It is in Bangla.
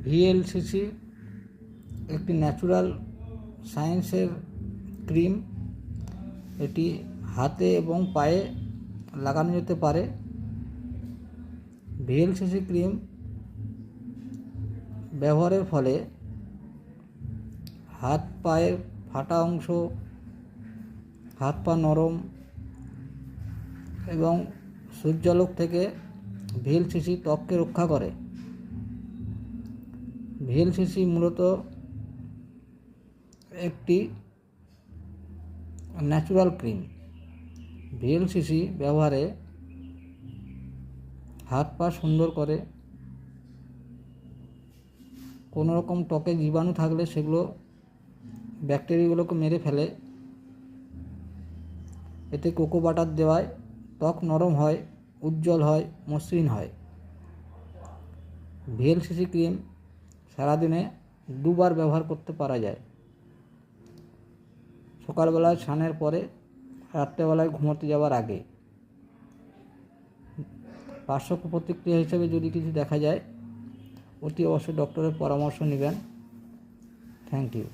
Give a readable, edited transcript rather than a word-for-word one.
ভিএলসিসি একটি ন্যাচুরাল সায়েন্সের ক্রিম। এটি হাতে এবং পায়ে লাগানো যেতে পারে। ভিএলসিসি ক্রিম ব্যবহারের ফলে হাত পায়ের ফাটা অংশ, হাত পা নরম এবং সূর্যালোক থেকে ভিএলসিসি ত্বককে রক্ষা করে। ভিএলসিসি মূলত একটি ন্যাচুরাল ক্রিম। ভিএলসিসি ব্যবহারে হাত পা সুন্দর করে, কোনো রকম ত্বকে জীবাণু থাকলে সেগুলো ব্যাকটেরিয়াগুলোকে মেরে ফেলে। এতে কোকো বাটার দেওয়ায় ত্বক নরম হয়, উজ্জ্বল হয়, মসৃণ হয়। ভিএলসিসি ক্রিম সারাদিনে 2 বার ব্যবহার করতে পারা যায়। সকালবেলায় স্নানের পরে, রাত্রেবেলায় ঘুমোতে যাওয়ার আগে। পার্শ্ব প্রতিক্রিয়া হিসেবে যদি কিছু দেখা যায়, অতি অবশ্যই ডক্টরের পরামর্শ নেবেন। Thank you.